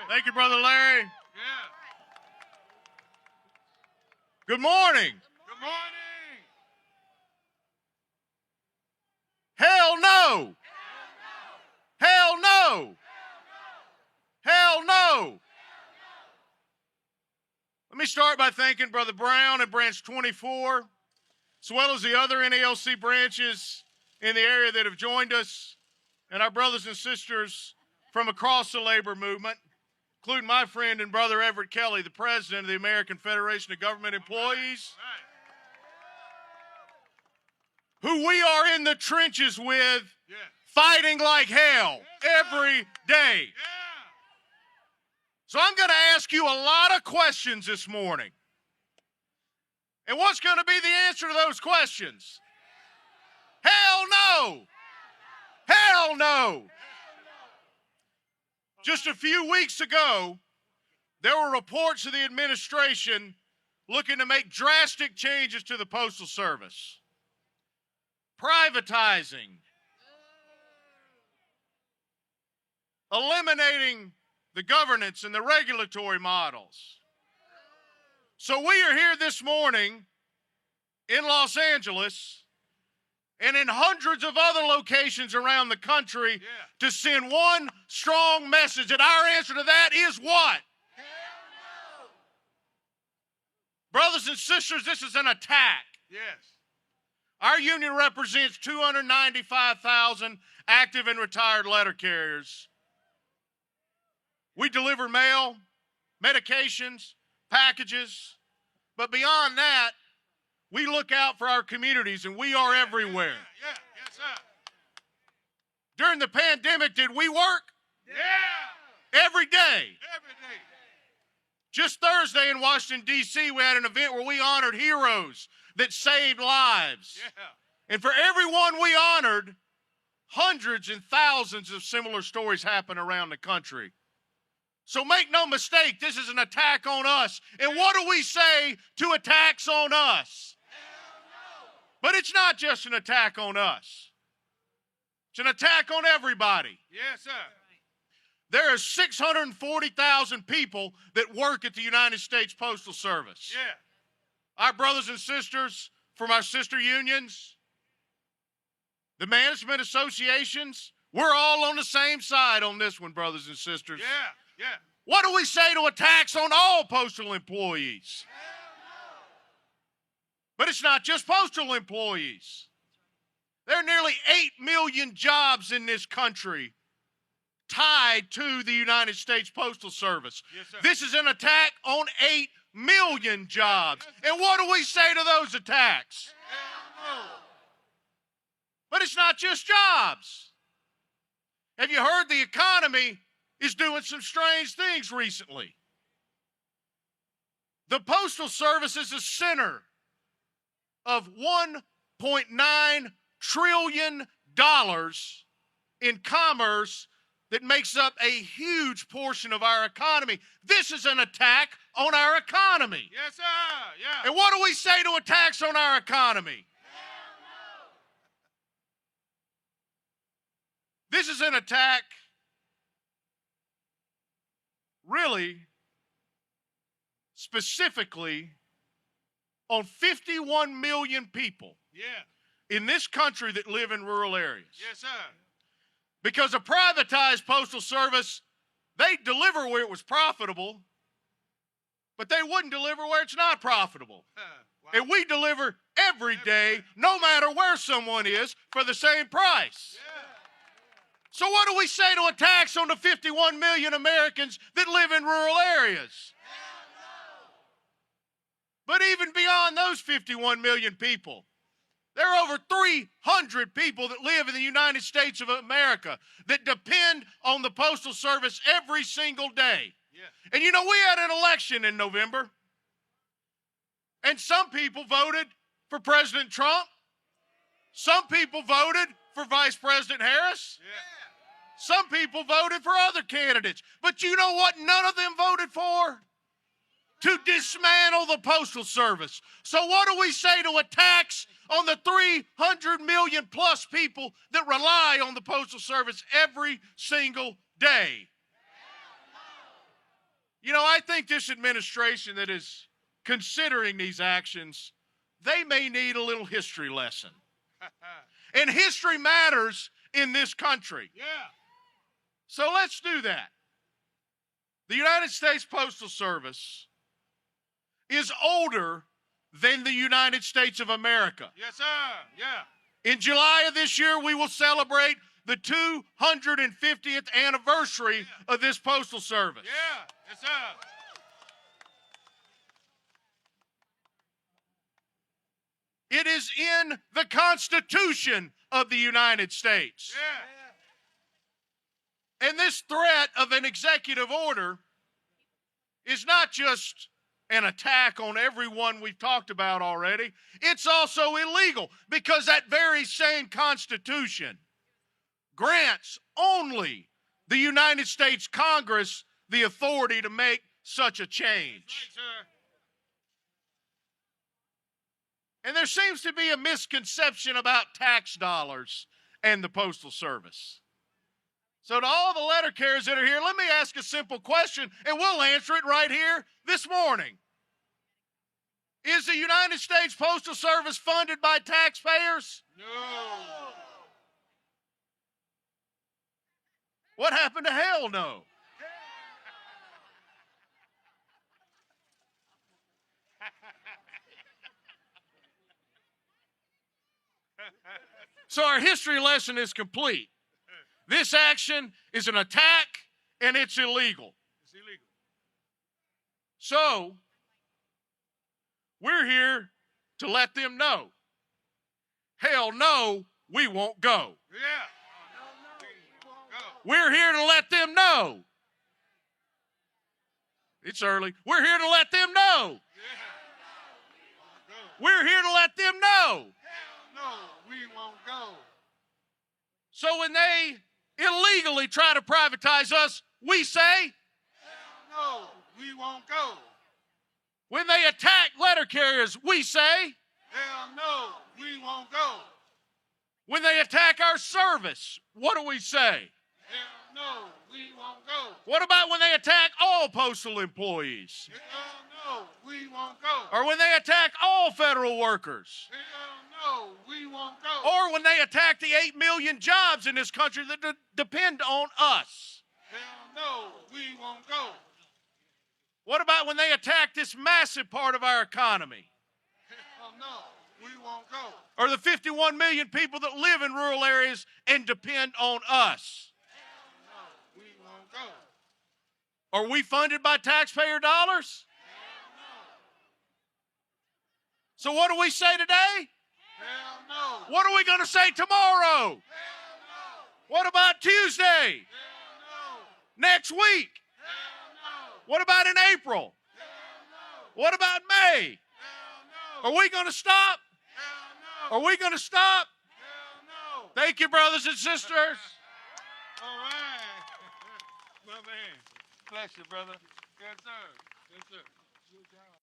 Thank you, Brother Larry. Yeah. Good morning. Good morning. Hell no. Hell no. Hell no. Let me start by thanking Brother Brown and Branch 24, as well as the other NALC branches in the area that have joined us, and our brothers and sisters from across the labor movement, including my friend and brother Everett Kelly, the president of the American Federation of Government Employees, who we are in the trenches with, fighting like hell every day. So I'm going to ask you a lot of questions this morning. And what's going to be the answer to those questions? Hell no! Hell no! Just a few weeks ago, there were reports of the administration looking to make drastic changes to the Postal Service. Privatizing. Eliminating the governance and the regulatory models. So we are here this morning in Los Angeles and in hundreds of other locations around the country to send one strong message. And our answer to that is what? No. Brothers and sisters, this is an attack. Yes. Our union represents 295,000 active and retired letter carriers. We deliver mail, medications, packages, but beyond that, we look out for our communities, and we are everywhere. Yes, sir. During the pandemic, did we work? Yeah. Every day. Every day. Just Thursday in Washington, D.C., we had an event where we honored heroes that saved lives. Yeah. And for everyone we honored, hundreds and thousands of similar stories happen around the country. So make no mistake, this is an attack on us. And what do we say to attacks on us? But it's not just an attack on us. It's an attack on everybody. Yes, sir. There are 640,000 people that work at the United States Postal Service. Yeah. Our brothers and sisters from our sister unions, the management associations, we're all on the same side on this one, brothers and sisters. Yeah. Yeah. What do we say to attacks on all postal employees? But it's not just postal employees. There are nearly 8 million jobs in this country tied to the United States Postal Service. Yes, sir. This is an attack on 8 million jobs. And what do we say to those attacks? But it's not just jobs. Have you heard the economy is doing some strange things recently? The Postal Service is the center of $1.9 trillion in commerce that makes up a huge portion of our economy. This is an attack on our economy. Yes, sir. Yeah. And what do we say to attacks on our economy? This is an attack, really, specifically, on 51 million people in this country that live in rural areas. Yes, sir. Because a privatized postal service, they deliver where it was profitable, but they wouldn't deliver where it's not profitable. Wow. And we deliver every day, no matter where someone is, for the same price. Yeah. So what do we say to attacks on the 51 million Americans that live in rural areas? But even beyond those 51 million people, there are over 300 people that live in the United States of America that depend on the Postal Service every single day. Yeah. And you know, we had an election in November, and some people voted for President Trump. Some people voted for Vice President Harris. Yeah. Some people voted for other candidates. But you know what none of them voted for? To dismantle the Postal Service. So what do we say to attacks on the 300 million plus people that rely on the Postal Service every single day? You know, I think this administration that is considering these actions, they may need a little history lesson. And history matters in this country. Yeah. So let's do that. The United States Postal Service is older than the United States of America. Yes, sir. Yeah. In July of this year, we will celebrate the 250th anniversary of this postal service. Yeah. Yes, sir. It is in the Constitution of the United States. Yeah. And this threat of an executive order is not just an attack on everyone we've talked about already. It's also illegal because that very same Constitution grants only the United States Congress the authority to make such a change. Right, sir. And there seems to be a misconception about tax dollars and the Postal Service. So to all the letter carriers that are here, let me ask a simple question, and we'll answer it right here this morning. Is the United States Postal Service funded by taxpayers? No. What happened to hell no? So our history lesson is complete. This action is an attack and it's illegal. It's illegal. So we're here to let them know. Hell no, we won't go. Yeah. Go. We're here to let them know. It's early. We're here to let them know. Yeah. Go. We're here to let them know. No, we won't go. So when they illegally try to privatize us, we say, No, we won't go. when they attack letter carriers, we say, Hell no, we won't go. when they attack our service, what do we say? Hell no, we won't go. What about when they attack all postal employees? Hell no, we won't go. Or when they attack all federal workers? Hell no, we won't go. Or when they attack the 8 million jobs in this country that depend on us? Hell no, we won't go. What about when they attack this massive part of our economy? Hell no, we won't go. Or the 51 million people that live in rural areas and depend on us? No, we won't go. Are we funded by taxpayer dollars? So what do we say today? Hell no. What are we going to say tomorrow? Hell no. What about Tuesday? Hell Next week? no. Hell no. What about in April? Hell What about May? no. Hell Are no. we going to stop? Hell no. Are we going to stop? Hell no. Thank you, brothers and sisters. All right. My man. Bless you, brother. Yes, sir. Yes, sir. Good job.